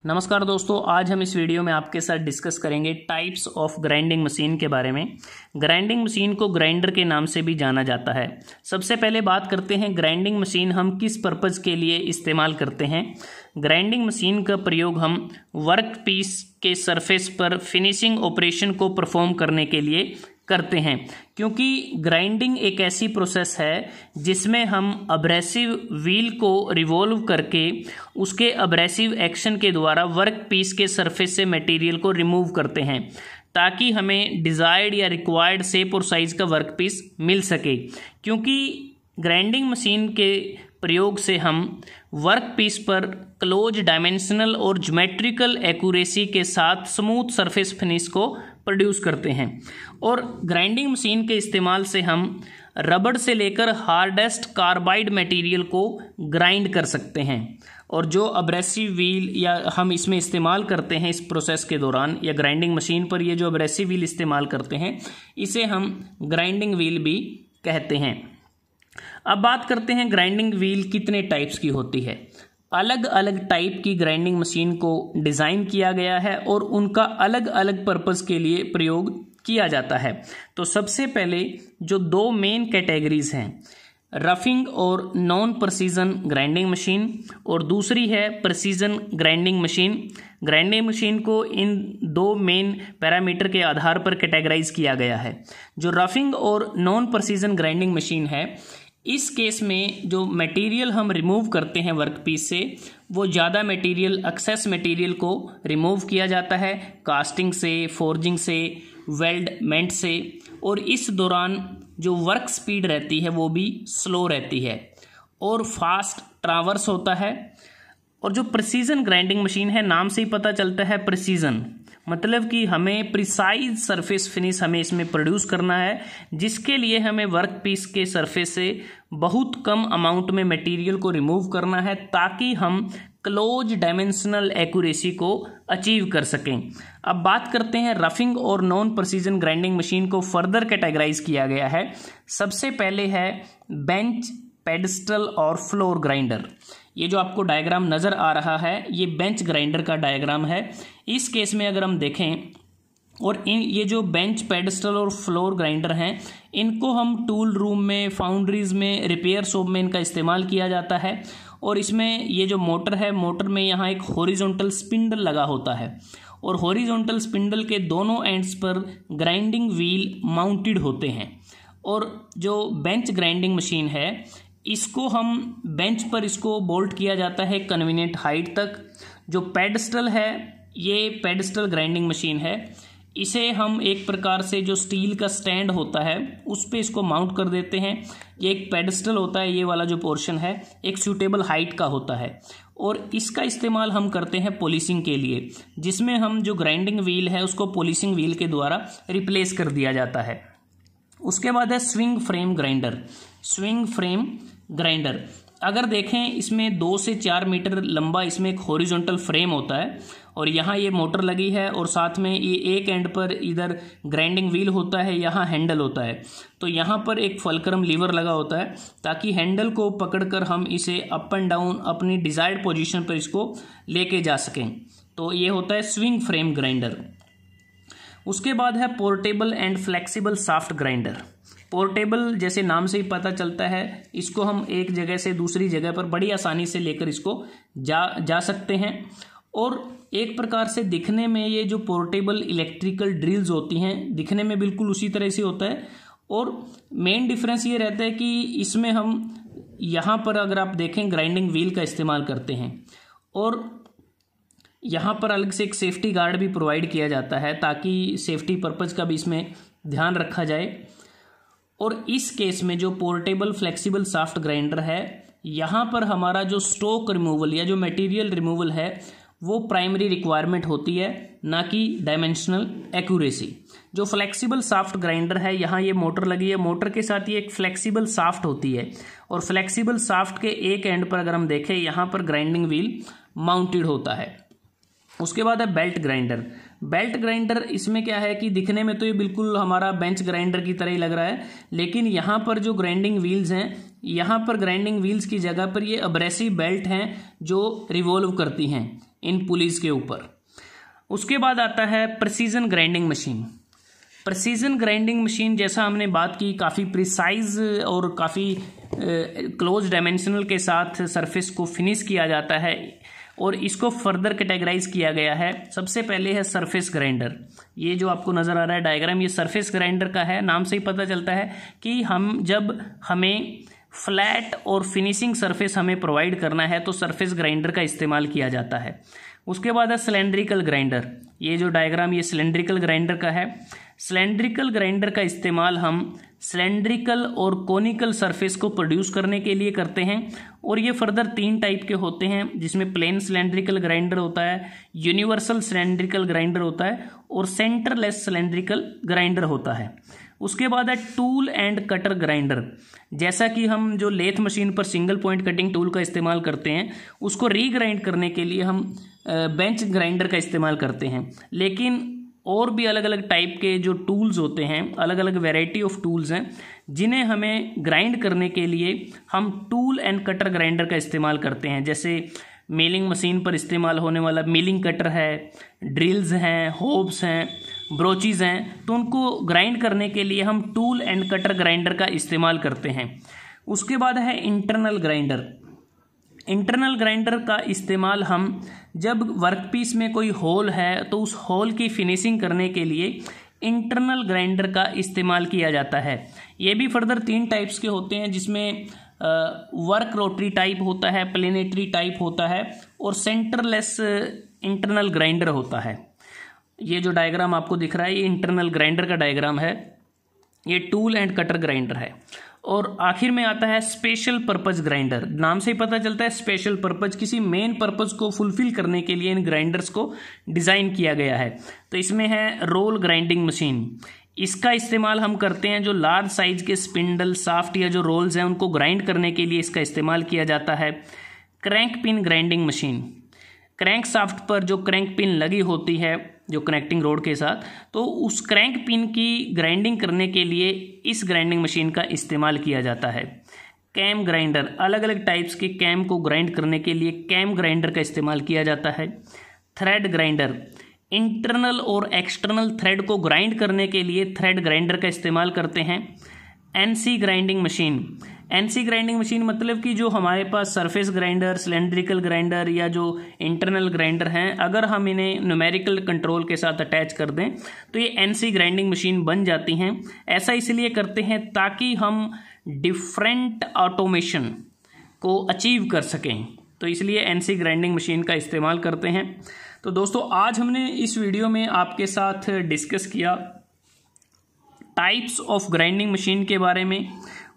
नमस्कार दोस्तों, आज हम इस वीडियो में आपके साथ डिस्कस करेंगे टाइप्स ऑफ ग्राइंडिंग मशीन के बारे में। ग्राइंडिंग मशीन को ग्राइंडर के नाम से भी जाना जाता है। सबसे पहले बात करते हैं ग्राइंडिंग मशीन हम किस पर्पज़ के लिए इस्तेमाल करते हैं। ग्राइंडिंग मशीन का प्रयोग हम वर्क पीस के सरफेस पर फिनिशिंग ऑपरेशन को परफॉर्म करने के लिए करते हैं, क्योंकि ग्राइंडिंग एक ऐसी प्रोसेस है जिसमें हम अब्रेसिव व्हील को रिवॉल्व करके उसके अब्रेसिव एक्शन के द्वारा वर्क पीस के सरफेस से मटेरियल को रिमूव करते हैं ताकि हमें डिज़ायर्ड या रिक्वायर्ड शेप और साइज का वर्क पीस मिल सके। क्योंकि ग्राइंडिंग मशीन के प्रयोग से हम वर्क पीस पर क्लोज डायमेंशनल और ज्योमेट्रिकल एक्यूरेसी के साथ स्मूथ सरफेस फिनिश को प्रोड्यूस करते हैं। और ग्राइंडिंग मशीन के इस्तेमाल से हम रबड़ से लेकर हार्डेस्ट कार्बाइड मटेरियल को ग्राइंड कर सकते हैं। और जो अब्रेसिव व्हील या हम इसमें इस्तेमाल करते हैं इस प्रोसेस के दौरान, या ग्राइंडिंग मशीन पर ये जो अब्रेसिव व्हील इस्तेमाल करते हैं इसे हम ग्राइंडिंग व्हील भी कहते हैं। अब बात करते हैं ग्राइंडिंग व्हील कितने टाइप्स की होती है। अलग अलग टाइप की ग्राइंडिंग मशीन को डिज़ाइन किया गया है और उनका अलग अलग पर्पस के लिए प्रयोग किया जाता है। तो सबसे पहले जो दो मेन कैटेगरीज हैं, रफिंग और नॉन प्रिसीजन ग्राइंडिंग मशीन, और दूसरी है precision grinding machine. Grinding machine को इन दो मेन पैरामीटर के आधार पर कैटेगराइज किया गया है। जो रफिंग और नॉन प्रिसीजन ग्राइंडिंग मशीन है, इस केस में जो मटेरियल हम रिमूव करते हैं वर्क पीस से, वो ज़्यादा मटेरियल, एक्सेस मटेरियल को रिमूव किया जाता है कास्टिंग से, फोर्जिंग से, वेल्डमेंट से, और इस दौरान जो वर्क स्पीड रहती है वो भी स्लो रहती है और फास्ट ट्रावर्स होता है। और जो प्रिसीजन ग्राइंडिंग मशीन है, नाम से ही पता चलता है प्रिसीजन, मतलब कि हमें प्रिसाइज सरफेस फिनिश हमें इसमें प्रोड्यूस करना है, जिसके लिए हमें वर्क पीस के सरफेस से बहुत कम अमाउंट में मटेरियल को रिमूव करना है ताकि हम क्लोज डायमेंशनल एक्यूरेसी को अचीव कर सकें। अब बात करते हैं रफिंग और नॉन प्रिसीजन ग्राइंडिंग मशीन को फर्दर कैटेगराइज किया गया है। सबसे पहले है बेंच, पेडस्टल और फ्लोर ग्राइंडर। ये जो आपको डायग्राम नज़र आ रहा है ये बेंच ग्राइंडर का डायग्राम है। इस केस में अगर हम देखें, और ये जो बेंच, पेडस्टल और फ्लोर ग्राइंडर हैं, इनको हम टूल रूम में, फाउंड्रीज में, रिपेयर शॉप में इनका इस्तेमाल किया जाता है। और इसमें ये जो मोटर है, मोटर में यहाँ एक हॉरिजॉन्टल स्पिंडल लगा होता है और हॉरिजॉन्टल स्पिंडल के दोनों एंड्स पर ग्राइंडिंग व्हील माउंटेड होते हैं। और जो बेंच ग्राइंडिंग मशीन है, इसको हम बेंच पर इसको बोल्ट किया जाता है कन्वीनियंट हाइट तक। जो पेडस्टल है, ये पेडस्टल ग्राइंडिंग मशीन है, इसे हम एक प्रकार से जो स्टील का स्टैंड होता है उस पे इसको माउंट कर देते हैं। ये एक पेडस्टल होता है, ये वाला जो पोर्शन है एक सूटेबल हाइट का होता है और इसका इस्तेमाल हम करते हैं पॉलिशिंग के लिए, जिसमें हम जो ग्राइंडिंग व्हील है उसको पॉलिशिंग व्हील के द्वारा रिप्लेस कर दिया जाता है। उसके बाद है swing frame grinder. Swing frame grinder अगर देखें, इसमें 2 से 4 मीटर लंबा इसमें एक हॉरिजॉन्टल फ्रेम होता है और यहाँ ये मोटर लगी है और साथ में ये एक एंड पर इधर ग्राइंडिंग व्हील होता है, यहाँ हैंडल होता है। तो यहाँ पर एक फलक्रम लीवर लगा होता है ताकि हैंडल को पकड़कर हम इसे अप एंड डाउन अपनी डिजायर्ड पोजीशन पर इसको लेके जा सकें। तो ये होता है स्विंग फ्रेम ग्राइंडर। उसके बाद है portable and flexible shaft grinder. Portable जैसे नाम से ही पता चलता है, इसको हम एक जगह से दूसरी जगह पर बड़ी आसानी से लेकर इसको जा सकते हैं। और एक प्रकार से दिखने में ये जो पोर्टेबल इलेक्ट्रिकल ड्रिल्स होती हैं, दिखने में बिल्कुल उसी तरह से होता है। और मेन डिफरेंस ये रहता है कि इसमें हम यहाँ पर अगर आप देखें ग्राइंडिंग व्हील का इस्तेमाल करते हैं और यहाँ पर अलग से एक सेफ्टी गार्ड भी प्रोवाइड किया जाता है ताकि सेफ्टी पर्पज़ का भी इसमें ध्यान रखा जाए। और इस केस में जो पोर्टेबल फ्लेक्सिबल शाफ्ट ग्राइंडर है, यहाँ पर हमारा जो स्टॉक रिमूवल या जो मटेरियल रिमूवल है वो प्राइमरी रिक्वायरमेंट होती है, ना कि डायमेंशनल एक्यूरेसी। जो फ्लेक्सिबल शाफ्ट ग्राइंडर है, यहाँ ये मोटर लगी है, मोटर के साथ ये एक फ्लेक्सिबल शाफ्ट होती है और फ्लेक्सिबल शाफ्ट के एक एंड पर अगर हम देखें, यहाँ पर ग्राइंडिंग व्हील माउंटेड होता है। उसके बाद है बेल्ट ग्राइंडर। बेल्ट ग्राइंडर इसमें क्या है कि दिखने में तो ये बिल्कुल हमारा बेंच ग्राइंडर की तरह ही लग रहा है, लेकिन यहाँ पर जो ग्राइंडिंग व्हील्स हैं, यहाँ पर ग्राइंडिंग व्हील्स की जगह पर ये अब्रेसिव बेल्ट हैं जो रिवॉल्व करती हैं। इन पुलीज के ऊपर। उसके बाद आता है precision grinding machine. Precision grinding machine जैसा हमने बात की, काफ़ी प्रिसाइज और काफ़ी क्लोज डायमेंशनल के साथ सरफेस को फिनिश किया जाता है और इसको फर्दर कैटेगराइज किया गया है। सबसे पहले है सरफेस ग्राइंडर। ये जो आपको नज़र आ रहा है डायग्राम, ये सरफेस ग्राइंडर का है। नाम से ही पता चलता है कि हमें फ्लैट और फिनिशिंग सरफेस हमें प्रोवाइड करना है तो सरफेस ग्राइंडर का इस्तेमाल किया जाता है। उसके बाद है सिलेंड्रिकल ग्राइंडर। ये जो डायग्राम ये सिलेंड्रिकल ग्राइंडर का है। सिलेंड्रिकल ग्राइंडर का इस्तेमाल हम सिलेंड्रिकल और कोनिकल सरफेस को प्रोड्यूस करने के लिए करते हैं और ये फर्दर 3 टाइप के होते हैं, जिसमें प्लेन सिलेंड्रिकल ग्राइंडर होता है, यूनिवर्सल सिलेंड्रिकल ग्राइंडर होता है और सेंटरलेस सिलेंड्रिकल ग्राइंडर होता है। उसके बाद है टूल एंड कटर ग्राइंडर। जैसा कि हम जो लेथ मशीन पर सिंगल पॉइंट कटिंग टूल का इस्तेमाल करते हैं, उसको रीग्राइंड करने के लिए हम बेंच ग्राइंडर का इस्तेमाल करते हैं। लेकिन और भी अलग अलग टाइप के जो टूल्स होते हैं, अलग अलग वैरायटी ऑफ टूल्स हैं, जिन्हें हमें ग्राइंड करने के लिए हम टूल एंड कटर ग्राइंडर का इस्तेमाल करते हैं। जैसे मिलिंग मशीन पर इस्तेमाल होने वाला मिलिंग कटर है, ड्रिल्स हैं, होब्स हैं, ब्रोचीज़ हैं, तो उनको ग्राइंड करने के लिए हम टूल एंड कटर ग्राइंडर का इस्तेमाल करते हैं। उसके बाद है इंटरनल ग्राइंडर। इंटरनल ग्राइंडर का इस्तेमाल हम जब वर्कपीस में कोई होल है तो उस होल की फिनिशिंग करने के लिए इंटरनल ग्राइंडर का इस्तेमाल किया जाता है। ये भी फर्दर 3 टाइप्स के होते हैं, जिसमें वर्क रोटरी टाइप होता है, प्लेनेटरी टाइप होता है और सेंटरलेस इंटरनल ग्राइंडर होता है। ये जो डायग्राम आपको दिख रहा है ये इंटरनल ग्राइंडर का डायग्राम है। ये टूल एंड कटर ग्राइंडर है। और आखिर में आता है स्पेशल पर्पज ग्राइंडर। नाम से ही पता चलता है स्पेशल पर्पज, किसी मेन पर्पज को फुलफिल करने के लिए इन ग्राइंडर्स को डिज़ाइन किया गया है। तो इसमें है रोल ग्राइंडिंग मशीन। इसका इस्तेमाल हम करते हैं जो लार्ज साइज के स्पिंडल, साफ्ट या जो रोल्स हैं उनको ग्राइंड करने के लिए इसका इस्तेमाल किया जाता है। Crank pin grinding machine. Crank shaft पर जो क्रैंक पिन लगी होती है जो कनेक्टिंग रोड के साथ, तो उस क्रैंक पिन की ग्राइंडिंग करने के लिए इस ग्राइंडिंग मशीन का इस्तेमाल किया जाता है। Cam grinder. अलग अलग टाइप्स के कैम को ग्राइंड करने के लिए कैम ग्राइंडर का इस्तेमाल किया जाता है। Thread grinder. इंटरनल और एक्सटर्नल थ्रेड को ग्राइंड करने के लिए थ्रेड ग्राइंडर का इस्तेमाल करते हैं। NC grinding machine. NC grinding machine मतलब कि जो हमारे पास सरफेस ग्राइंडर, सिलेंड्रिकल ग्राइंडर या जो इंटरनल ग्राइंडर हैं, अगर हम इन्हें न्यूमेरिकल कंट्रोल के साथ अटैच कर दें तो ये एनसी ग्राइंडिंग मशीन बन जाती हैं। ऐसा इसलिए करते हैं ताकि हम डिफरेंट ऑटोमेशन को अचीव कर सकें, तो इसलिए एनसी ग्राइंडिंग मशीन का इस्तेमाल करते हैं। तो दोस्तों आज हमने इस वीडियो में आपके साथ डिस्कस किया टाइप्स ऑफ ग्राइंडिंग मशीन के बारे में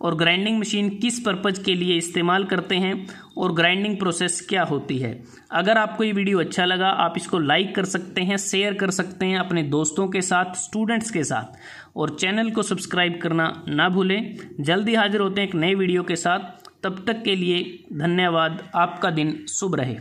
और ग्राइंडिंग मशीन किस पर्पज़ के लिए इस्तेमाल करते हैं और ग्राइंडिंग प्रोसेस क्या होती है। अगर आपको ये वीडियो अच्छा लगा आप इसको लाइक कर सकते हैं, शेयर कर सकते हैं अपने दोस्तों के साथ, स्टूडेंट्स के साथ, और चैनल को सब्सक्राइब करना ना भूलें। जल्दी हाजिर होते हैं एक नए वीडियो के साथ। तब तक के लिए धन्यवाद। आपका दिन शुभ रहे।